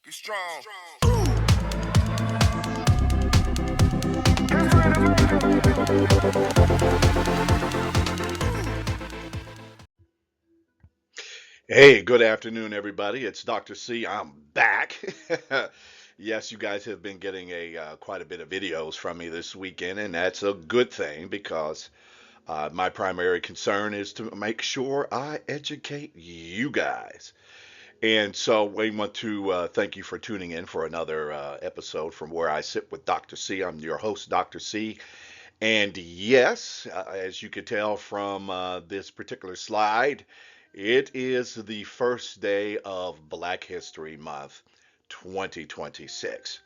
Get strong. Hey, good afternoon, everybody. It's Dr. C. I'm back. Yes, you guys have been getting a quite a bit of videos from me this weekend, and that's a good thing because my primary concern is to make sure I educate you guys. And so we want to thank you for tuning in for another episode from Where I Sit with Dr. C. I'm your host, Dr. C. And yes, as you can tell from this particular slide, it is the first day of Black History Month 2026.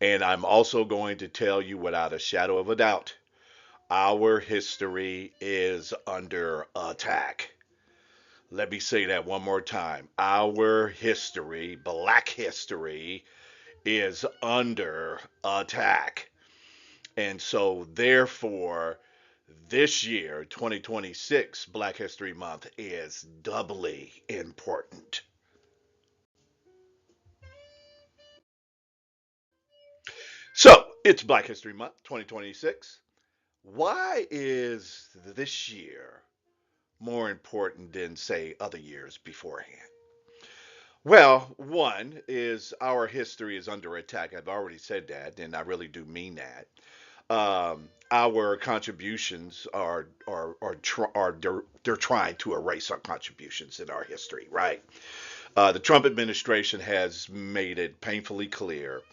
And I'm also going to tell you without a shadow of a doubt, our history is under attack. Let me say that one more time. Our history, Black history, is under attack. And so, therefore, this year, 2026, Black History Month is doubly important. So, it's Black History Month, 2026. Why is this year more important than, say, other years beforehand? Well, one is our history is under attack. I've already said that, and I really do mean that. Our contributions are they're trying to erase our contributions in our history, right? The Trump administration has made it painfully clear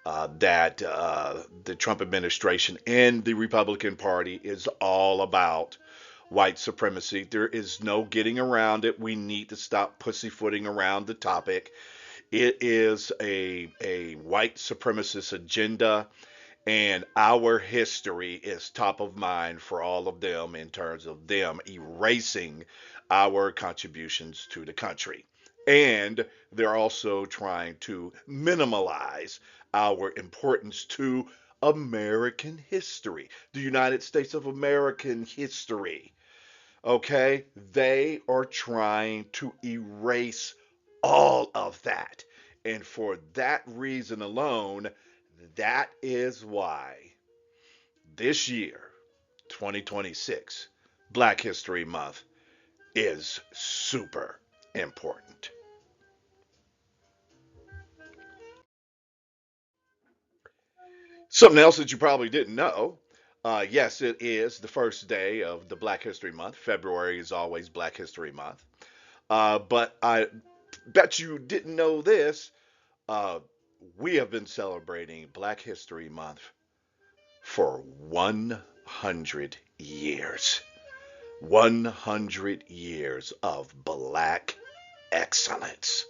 that the Trump administration and the Republican Party is all about white supremacy. There is no getting around it. We need to stop pussyfooting around the topic. It is a white supremacist agenda, and our history is top of mind for all of them in terms of them erasing our contributions to the country. And they're also trying to minimalize our importance to American history, the United States of American history. Okay? They are trying to erase all of that. And for that reason alone, that is why this year, 2026, Black History Month, is super important. Something else that you probably didn't know. Yes, it is the first day of the Black History Month. February is always Black History Month. But I bet you didn't know this. Uh, we have been celebrating Black History Month for 100 years. 100 years of black excellence.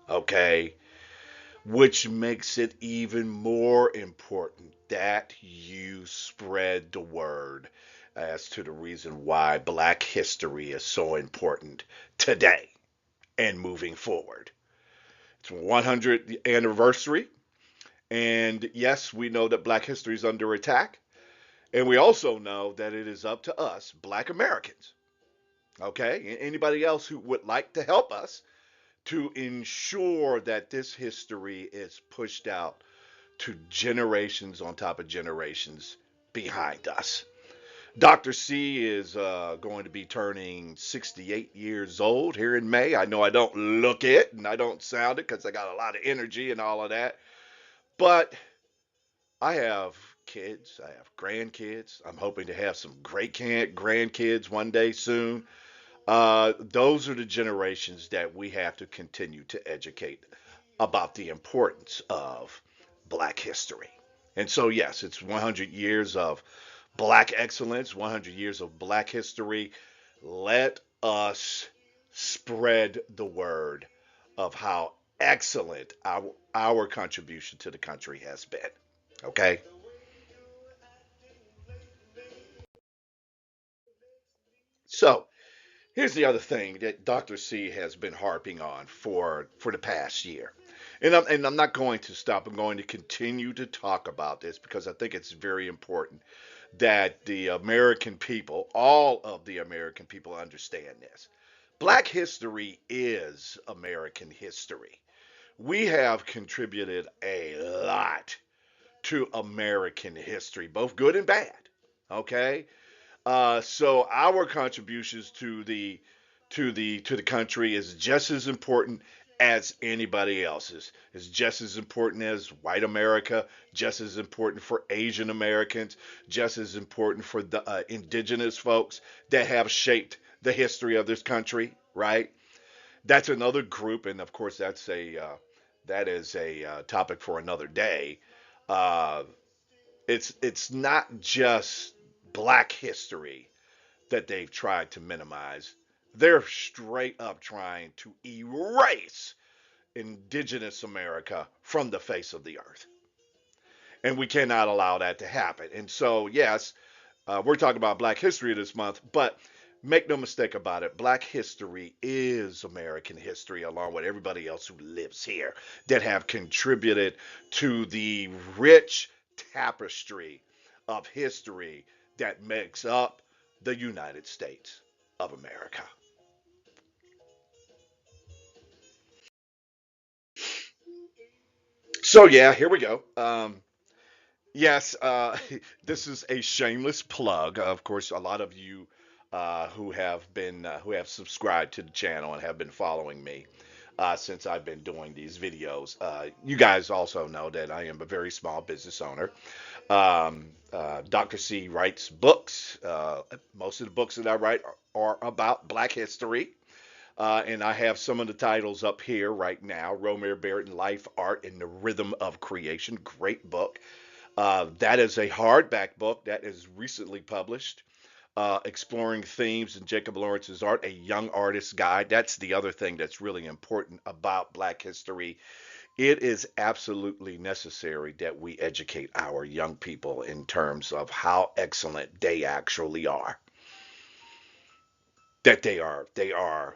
Okay? Which makes it even more important that you spread the word as to the reason why black history is so important today and moving forward. It's 100th anniversary, and yes, we know that black history is under attack, and we also know that it is up to us, black Americans, okay? Anybody else who would like to help us to ensure that this history is pushed out to generations on top of generations behind us. Dr. C is going to be turning 68 years old here in May. I know I don't look it and I don't sound it because I got a lot of energy and all of that. But I have kids, I have grandkids. I'm hoping to have some great grandkids one day soon. Those are the generations that we have to continue to educate about the importance of black history. And so, yes, it's 100 years of black excellence, 100 years of black history. Let us spread the word of how excellent our contribution to the country has been. Okay? So, here's the other thing that Dr. C has been harping on for the past year. And I'm not going to stop. I'm going to continue to talk about this because I think it's very important that the American people, all of the American people, understand this. Black history is American history. we have contributed a lot to American history, both good and bad. Okay, so our contributions to the country is just as important as anybody else's. It's just as important as white America, just as important for Asian Americans, just as important for the indigenous folks that have shaped the history of this country. Right? That's another group, and of course, that is a topic for another day. Uh, it's not just Black history that they've tried to minimize. They're straight up trying to erase indigenous America from the face of the earth. And we cannot allow that to happen. And so, yes, we're talking about Black history this month, but make no mistake about it, Black history is American history, along with everybody else who lives here that have contributed to the rich tapestry of history that makes up the United States of America. So, yeah, here we go. Yes, this is a shameless plug. Of course, a lot of you who have subscribed to the channel and have been following me since I've been doing these videos. You guys also know that I am a very small business owner. Dr. C writes books. Most of the books that I write are about Black history. And I have some of the titles up here right now. Romare Barrett, Life, Art, and the Rhythm of Creation. Great book. That is a hardback book that is recently published, exploring themes in Jacob Lawrence's art, a young artist's guide. That's the other thing that's really important about Black history. It is absolutely necessary that we educate our young people in terms of how excellent they actually are. That they are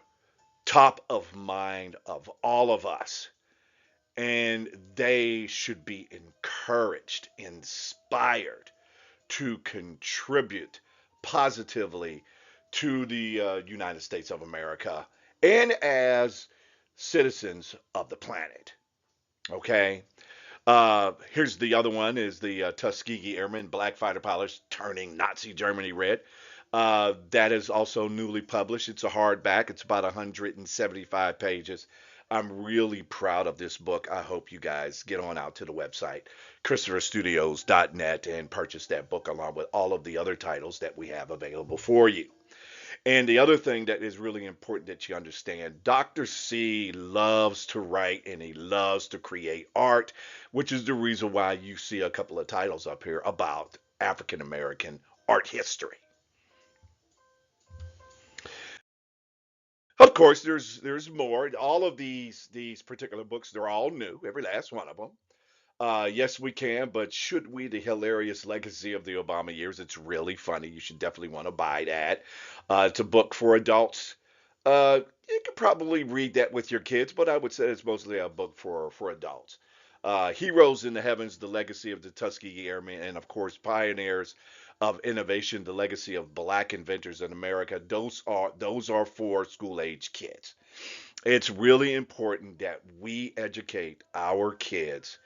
top of mind of all of us, and they should be encouraged, inspired to contribute positively to the United States of America and as citizens of the planet. Okay. Here's the other one: is the Tuskegee Airmen, Black fighter pilots turning Nazi Germany red. That is also newly published. It's a hardback. It's about 175 pages. I'm really proud of this book. I hope you guys get on out to the website, ChristopherStudios.net, and purchase that book along with all of the other titles that we have available for you. And the other thing that is really important that you understand, Dr. C loves to write and he loves to create art, which is the reason why you see a couple of titles up here about African American art history. Of course, there's more. All of these particular books, they're all new, every last one of them. Yes, we can, but should we? The hilarious legacy of the Obama years. It's really funny. You should definitely want to buy that. It's a book for adults. You could probably read that with your kids, but I would say it's mostly a book for adults. Heroes in the Heavens, the legacy of the Tuskegee Airmen, and of course, pioneers of innovation, the legacy of Black inventors in America. Those are for school age kids. It's really important that we educate our kids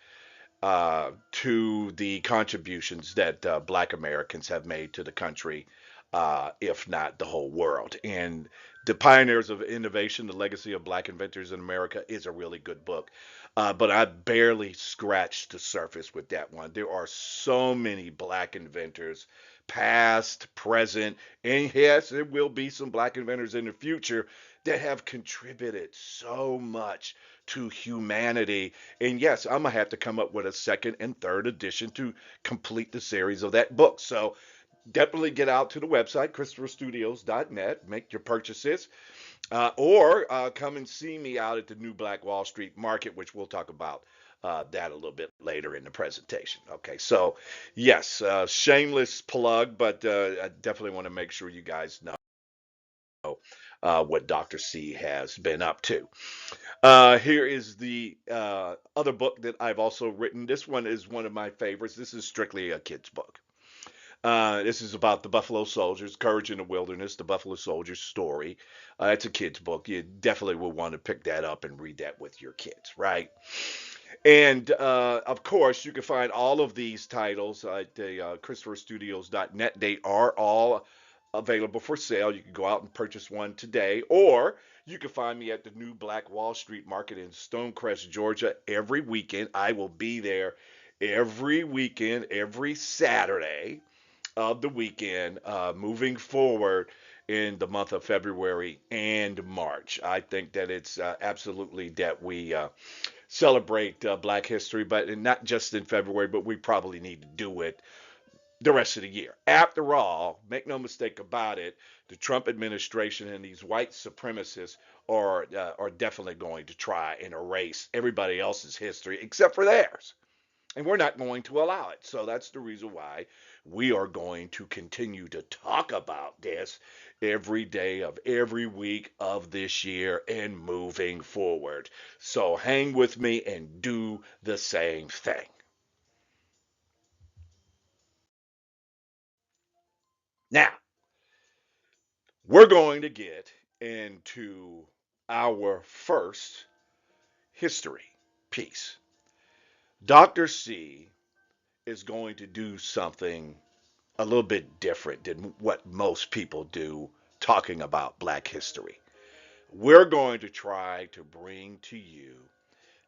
to the contributions that Black Americans have made to the country, if not the whole world. And The Pioneers of Innovation, The Legacy of Black Inventors in America is a really good book. But I barely scratched the surface with that one. There are so many Black inventors, past, present, and yes, there will be some Black inventors in the future that have contributed so much to humanity. And yes, I'm gonna have to come up with a second and third edition to complete the series of that book. So definitely get out to the website, ChristopherStudios.net, make your purchases, or come and see me out at the New Black Wall Street Market, which we'll talk about that a little bit later in the presentation. Okay, so yes, shameless plug, but I definitely want to make sure you guys know what Dr. C has been up to. Here is the other book that I've also written. This one is one of my favorites. This is strictly a kid's book. This is about the Buffalo Soldiers, Courage in the Wilderness, the Buffalo Soldiers story. It's a kid's book. You definitely will want to pick that up and read that with your kids, right? And of course, you can find all of these titles at the ChristopherStudios.net. They are all available for sale. You can go out and purchase one today, or you can find me at the new Black Wall Street Market in Stonecrest, Georgia, every weekend. I will be there every weekend, every Saturday of the weekend, moving forward in the month of February and March. I think that it's absolutely that we celebrate Black History, but not just in February, but we probably need to do it the rest of the year. After all, make no mistake about it, the Trump administration and these white supremacists are definitely going to try and erase everybody else's history except for theirs. And we're not going to allow it. So that's the reason why we are going to continue to talk about this every day of every week of this year and moving forward. So hang with me and do the same thing. Now, we're going to get into our first history piece. Dr. C is going to do something a little bit different than what most people do talking about black history. We're going to try to bring to you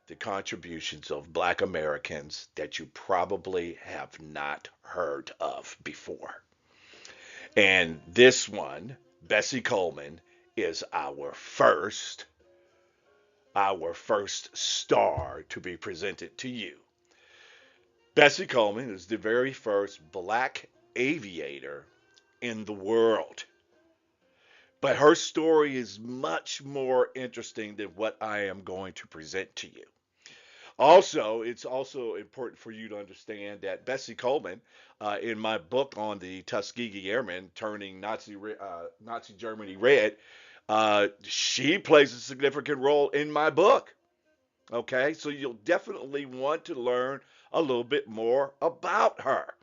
the contributions of black Americans that you probably have not heard of before. And this one, Bessie Coleman, is our first star to be presented to you. Bessie Coleman is the very first black aviator in the world. But her story is much more interesting than what I am going to present to you. Also, it's also important for you to understand that Bessie Coleman, in my book on the Tuskegee Airmen turning Nazi Germany red, she plays a significant role in my book. Okay, so you'll definitely want to learn a little bit more about her.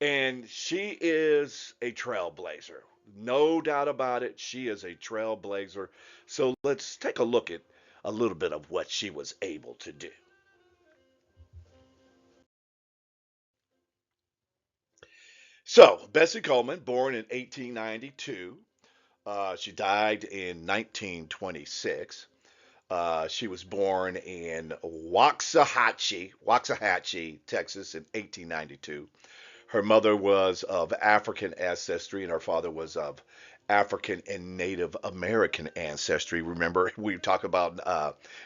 And she is a trailblazer. No doubt about it. She is a trailblazer. So let's take a look at a little bit of what she was able to do. So, Bessie Coleman, born in 1892, she died in 1926. She was born in Waxahachie, Texas in 1892. Her mother was of African ancestry and her father was of African and Native American ancestry. Remember, we talk about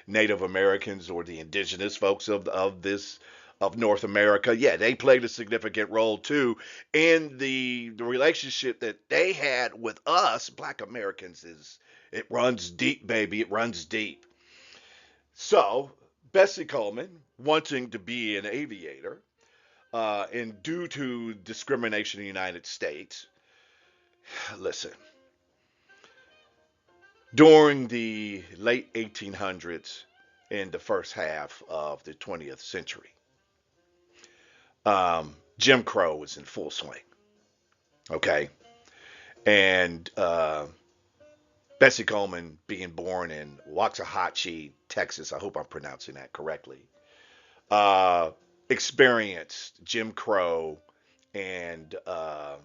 Native Americans or the indigenous folks of North America. Yeah, they played a significant role too in the relationship that they had with us, Black Americans. Is it runs deep, baby. It runs deep. So Bessie Coleman, wanting to be an aviator, and due to discrimination in the United States, listen, during the late 1800s and the first half of the 20th century, Jim Crow was in full swing. Okay. And Bessie Coleman, being born in Waxahachie, Texas, I hope I'm pronouncing that correctly, uh, experienced Jim Crow and uh,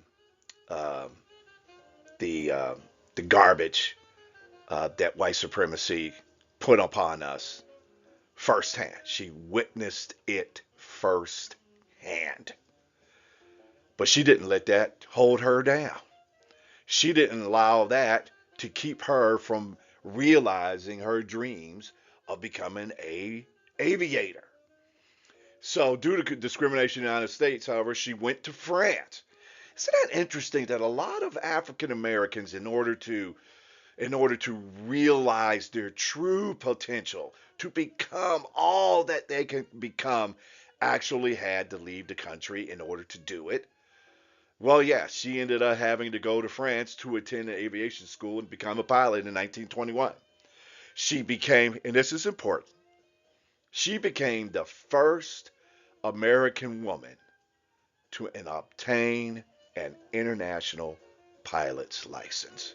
the uh, the garbage that white supremacy put upon us firsthand. She witnessed it firsthand. But she didn't let that hold her down. She didn't allow that to keep her from realizing her dreams of becoming a aviator. So, due to discrimination in the United States, however, she went to France. Isn't that interesting that a lot of African Americans, in order to realize their true potential, to become all that they can become, actually had to leave the country in order to do it? Well, yeah, she ended up having to go to France to attend an aviation school and become a pilot in 1921. She became, and this is important, she became the first American woman to obtain an international pilot's license.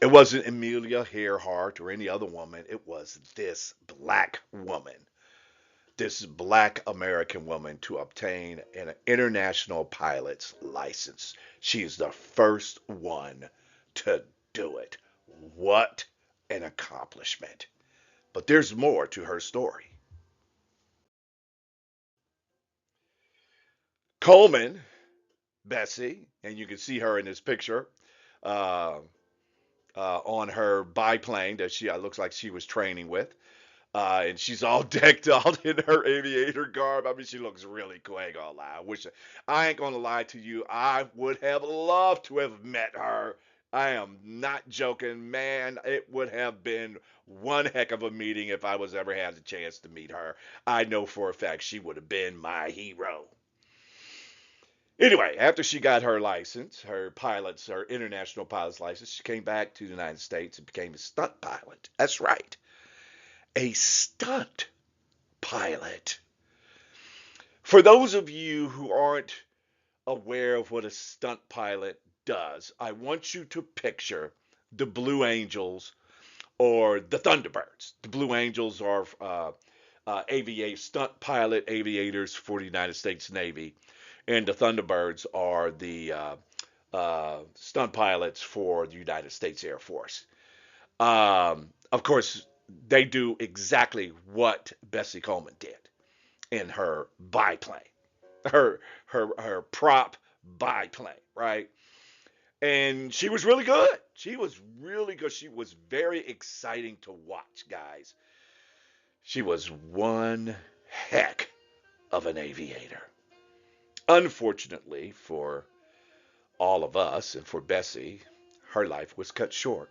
It wasn't Amelia Earhart or any other woman. It was this black woman, this black American woman to obtain an international pilot's license. She is the first one to do it. What an accomplishment. But there's more to her story. Coleman, Bessie, and you can see her in this picture uh, on her biplane that she looks like she was training with. And she's all decked out in her aviator garb. I mean, she looks really cool. I ain't gonna lie. I ain't gonna lie to you. I would have loved to have met her. I am not joking, man. It would have been one heck of a meeting if I was ever had the chance to meet her. I know for a fact she would have been my hero. Anyway, after she got her license, her international pilot's license, she came back to the United States and became a stunt pilot. That's right, a stunt pilot. For those of you who aren't aware of what a stunt pilot does, I want you to picture the Blue Angels or the Thunderbirds. The Blue Angels are stunt pilot aviators for the United States Navy, and the Thunderbirds are the stunt pilots for the United States Air Force. Of course, they do exactly what Bessie Coleman did in her biplane, her prop biplane, right? And she was really good. She was really good. She was very exciting to watch, guys. She was one heck of an aviator. Unfortunately for all of us and for Bessie, her life was cut short.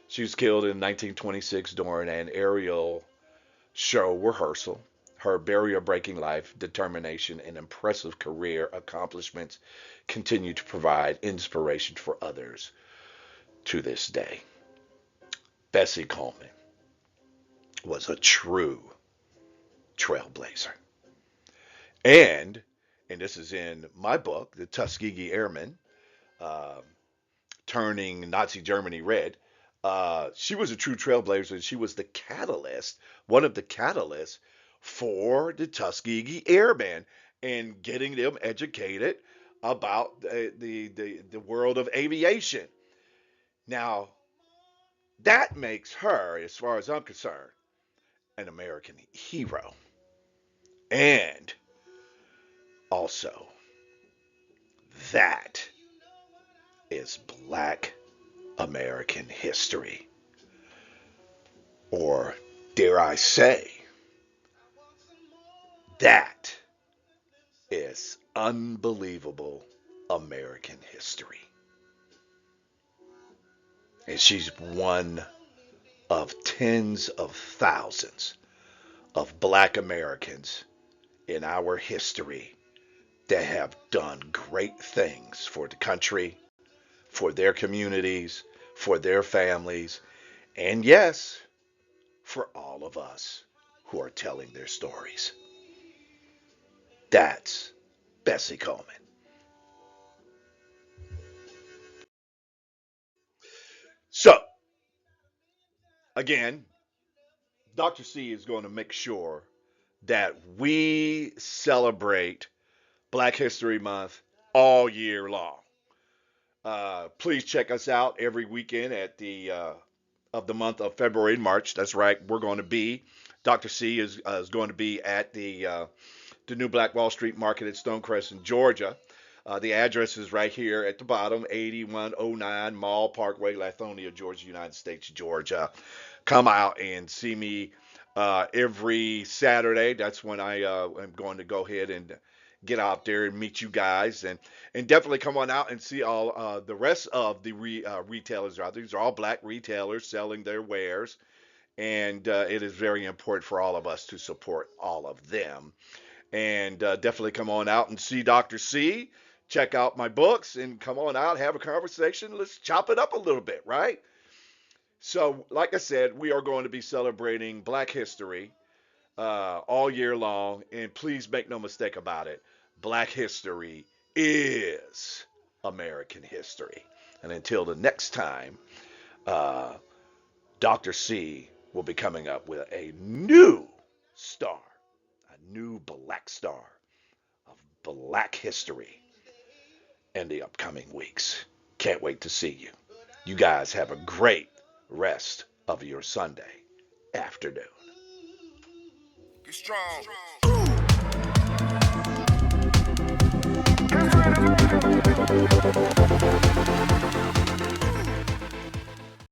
She was killed in 1926 during an aerial show rehearsal. Her barrier-breaking life, determination, and impressive career accomplishments continue to provide inspiration for others to this day. Bessie Coleman was a true trailblazer. And, and this is in my book, The Tuskegee Airmen, uh, Turning Nazi Germany Red. She was a true trailblazer. She was the catalyst, one of the catalysts for the Tuskegee Airmen and getting them educated about the world of aviation. Now, that makes her, as far as I'm concerned, an American hero. And also, that is black American history. Or, dare I say, that is unbelievable American history. And she's one of tens of thousands of black Americans in our history that have done great things for the country, for their communities, for their families, and yes, for all of us who are telling their stories. That's Bessie Coleman. So, again, Dr. C is going to make sure that we celebrate Black History Month all year long. Please check us out every weekend at the of the month of February and March. That's right. We're going to be Dr. C is going to be at the new Black Wall Street Market at Stonecrest in Georgia. The address is right here at the bottom, 8109 Mall Parkway, Lithonia, Georgia, United States, Georgia. Come out and see me every Saturday. That's when I am going to go ahead and get out there and meet you guys, and definitely come on out and see all the rest of the retailers out there. These are all black retailers selling their wares, and it is very important for all of us to support all of them. And definitely come on out and see Dr. C. Check out my books and come on out, have a conversation. Let's chop it up a little bit, right? So, like I said, we are going to be celebrating Black History all year long. And please make no mistake about it, Black History is American history. And until the next time, uh, Dr. C will be coming up with a new star, a new black star of black history in the upcoming weeks. Can't wait to see you. You guys have a great rest of your Sunday afternoon. Get strong.